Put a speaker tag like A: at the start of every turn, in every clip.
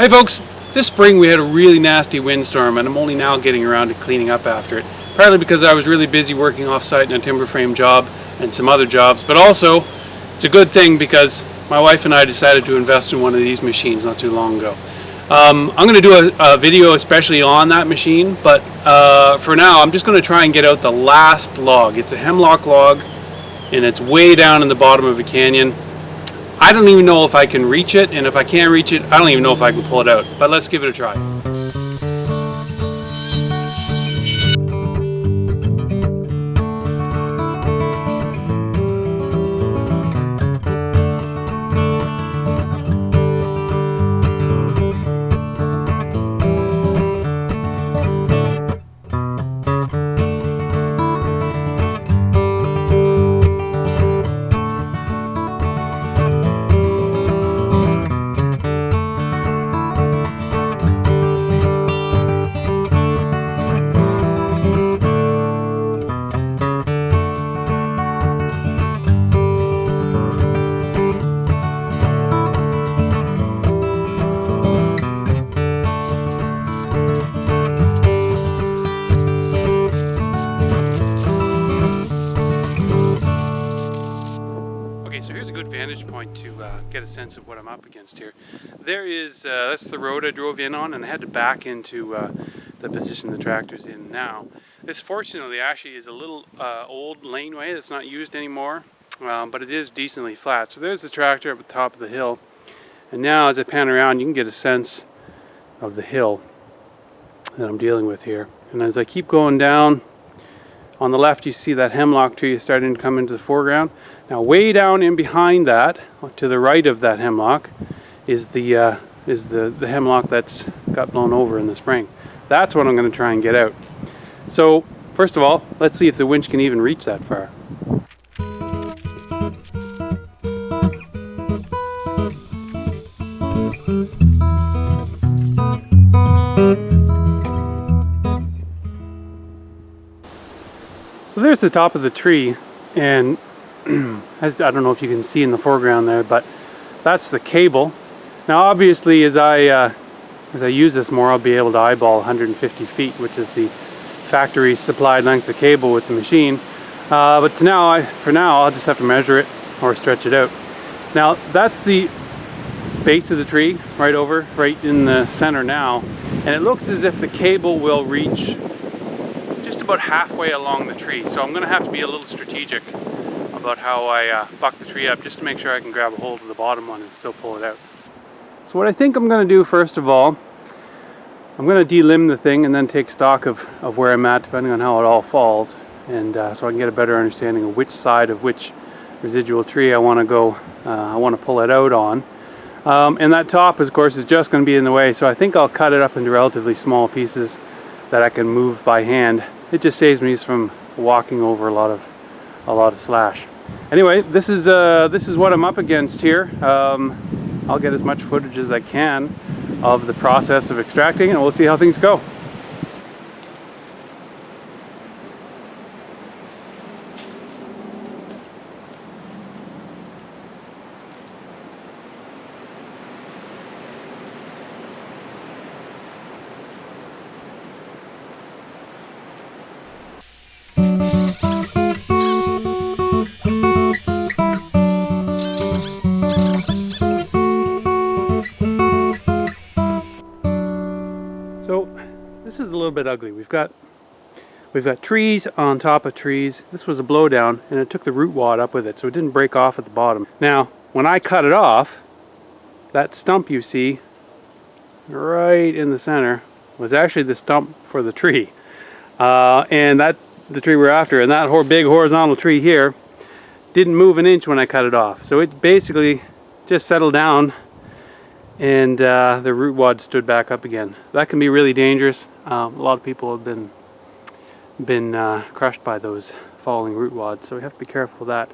A: Hey folks, this spring we had a really nasty windstorm and I'm only now getting around to cleaning up after it. Partly because I was really busy working off-site in a timber frame job and some other jobs, but also it's a good thing because my wife and I decided to invest in one of these machines not too long ago. I'm going to do a video especially on that machine, but for now I'm just going to try and get out the last log. It's a hemlock log and it's way down in the bottom of a canyon. I don't even know if I can reach it, and if I can't reach it, I don't even know if I can pull it out, but let's give it a try. So here's a good vantage point to get a sense of what I'm up against here. There is, that's the road I drove in on, and I had to back into the position the tractor's in now. This fortunately actually is a little old laneway that's not used anymore, but it is decently flat. So there's the tractor up at the top of the hill, and now as I pan around you can get a sense of the hill that I'm dealing with here. And as I keep going down, on the left you see that hemlock tree is starting to come into the foreground. Now way down in behind that, to the right of that hemlock, is the hemlock that's got blown over in the spring. That's what I'm going to try and get out. So first of all, let's see if the winch can even reach that far. So there's the top of the tree, and as I don't know if you can see in the foreground there, but that's the cable. Now obviously as I use this more, I'll be able to eyeball 150 feet, which is the factory supplied length of cable with the machine. But for now I'll just have to measure it or stretch it out. Now that's the base of the tree, right in the center now, and it looks as if the cable will reach just about halfway along the tree. So I'm going to have to be a little strategic about how I buck the tree up just to make sure I can grab a hold of the bottom one and still pull it out. So what I think I'm going to do first of all, I'm going to delimb the thing and then take stock of where I'm at depending on how it all falls, and so I can get a better understanding of which side of which residual tree I want to go, I want to pull it out on. And that top of course is just going to be in the way, so I think I'll cut it up into relatively small pieces that I can move by hand. It just saves me from walking over a lot of slash. Anyway, this is what I'm up against here. I'll get as much footage as I can of the process of extracting, and we'll see how things go. So this is a little bit ugly. We've got trees on top of trees. This was a blowdown and it took the root wad up with it, so it didn't break off at the bottom. Now when I cut it off, that stump you see right in the center was actually the stump for the tree, and the tree we're after, and that big horizontal tree here didn't move an inch when I cut it off. So it basically just settled down, and the root wad stood back up again. That can be really dangerous. A lot of people have been crushed by those falling root wads, so we have to be careful of that.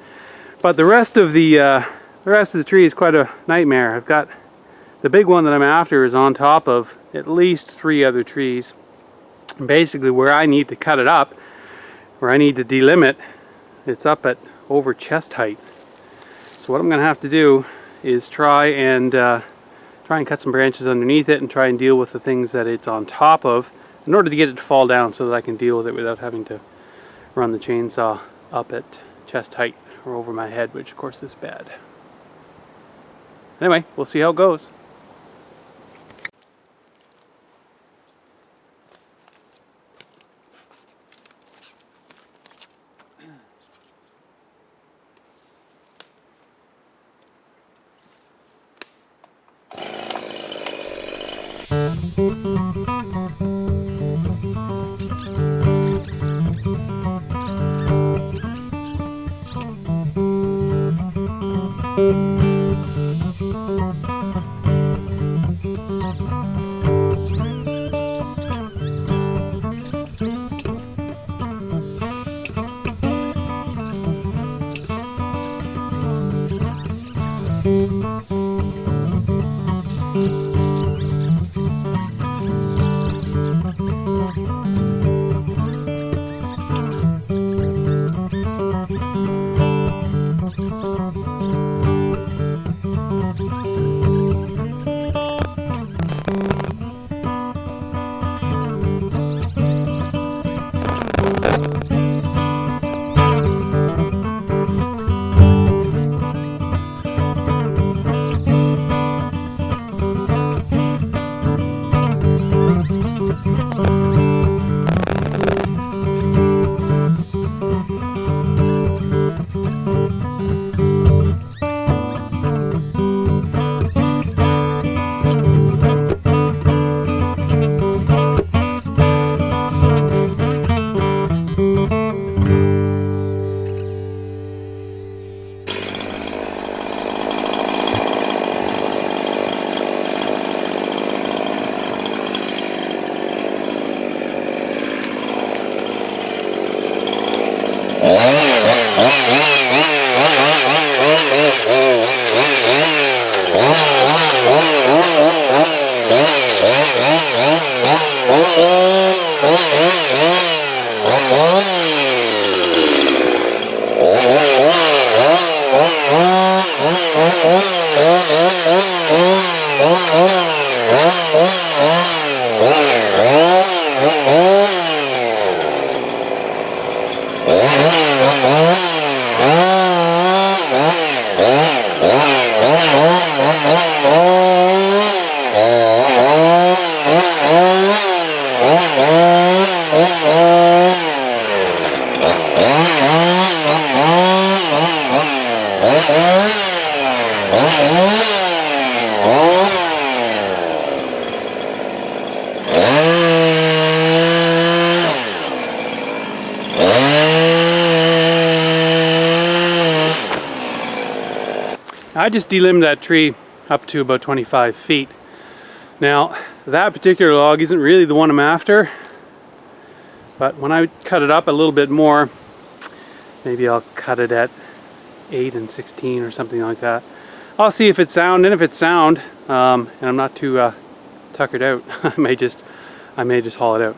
A: But the rest of the tree is quite a nightmare. I've got the big one that I'm after is on top of at least 3 other trees. And basically where I need to cut it up, where I need to delimit, it's up at over chest height. So what I'm going to have to do is try and try and cut some branches underneath it and try and deal with the things that it's on top of in order to get it to fall down so that I can deal with it without having to run the chainsaw up at chest height or over my head, which of course is bad. Anyway, we'll see how it goes. I just delimbed that tree up to about 25 feet. Now, that particular log isn't really the one I'm after, but when I cut it up a little bit more, maybe I'll cut it at 8 and 16 or something like that. I'll see if it's sound, and if it's sound, and I'm not too tuckered out, I may just haul it out.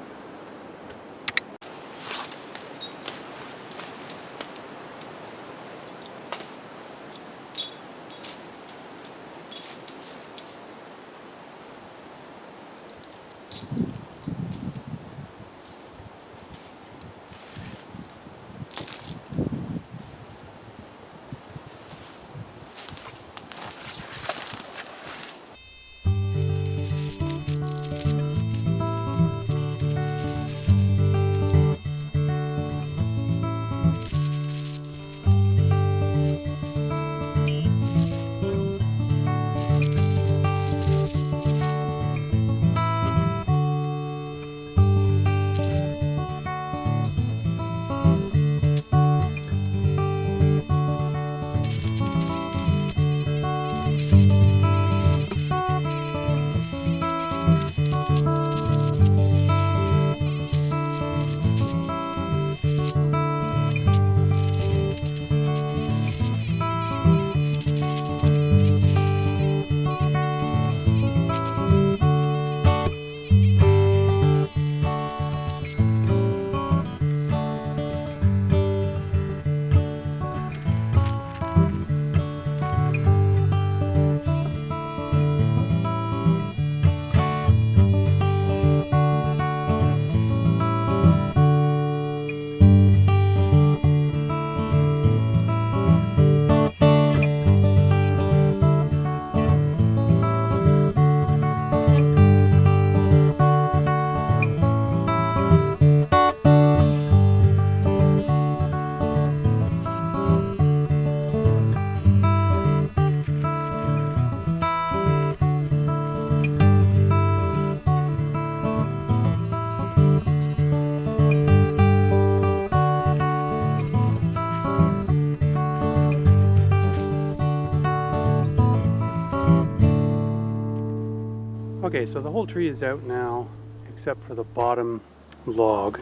A: Okay, so the whole tree is out now except for the bottom log.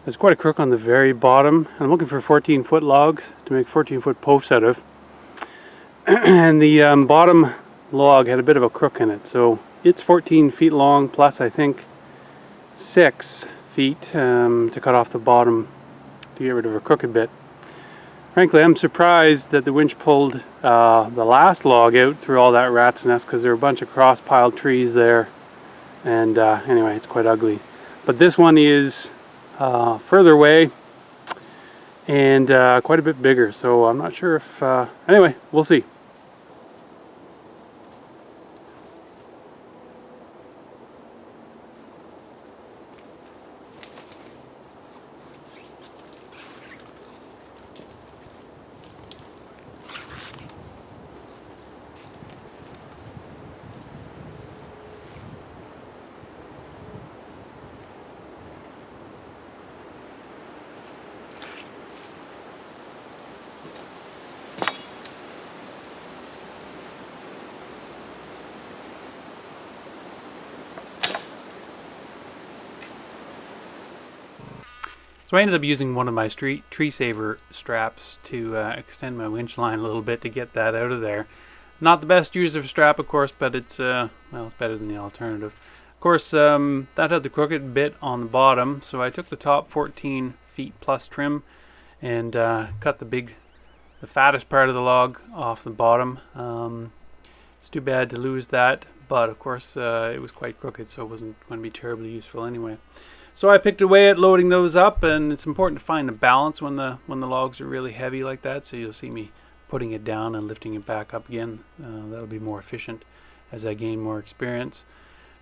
A: There's quite a crook on the very bottom. I'm looking for 14-foot logs to make 14-foot posts out of. And the bottom log had a bit of a crook in it, so it's 14 feet long plus I think 6 feet to cut off the bottom to get rid of a crooked bit. Frankly, I'm surprised that the winch pulled the last log out through all that rat's nest, because there were a bunch of cross-piled trees there, and anyway, it's quite ugly. But this one is further away and quite a bit bigger, so I'm not sure if... anyway, we'll see. So I ended up using one of my tree saver straps to extend my winch line a little bit to get that out of there. Not the best use of a strap, of course, but it's well, it's better than the alternative. Of course, that had the crooked bit on the bottom, so I took the top 14 feet plus trim and cut the fattest part of the log off the bottom. It's too bad to lose that, but of course it was quite crooked, so it wasn't going to be terribly useful anyway. So I picked away at loading those up, and it's important to find a balance when the logs are really heavy like that. So you'll see me putting it down and lifting it back up again. That'll be more efficient as I gain more experience.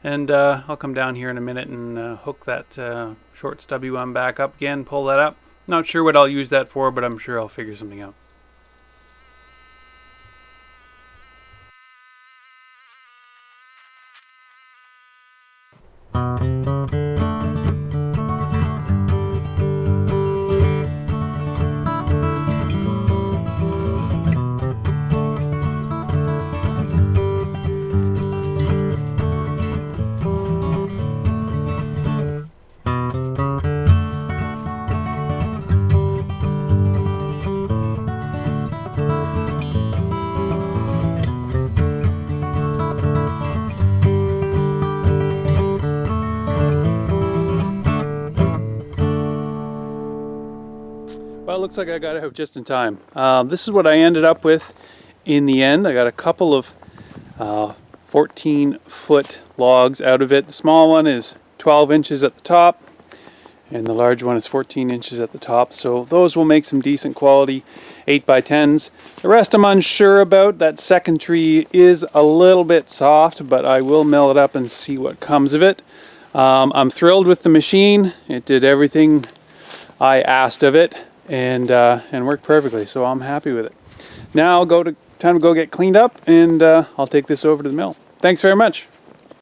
A: And I'll come down here in a minute and hook that short stubby one back up again, pull that up. Not sure what I'll use that for, but I'm sure I'll figure something out. Well, it looks like I got out just in time. This is what I ended up with in the end. I got a couple of 14-foot logs out of it. The small one is 12 inches at the top, and the large one is 14 inches at the top. So those will make some decent quality 8x10s. The rest I'm unsure about. That second tree is a little bit soft, but I will mill it up and see what comes of it. I'm thrilled with the machine. It did everything I asked of it, and worked perfectly, so I'm happy with it. Now time to go get cleaned up, and I'll take this over to the mill. Thanks very much.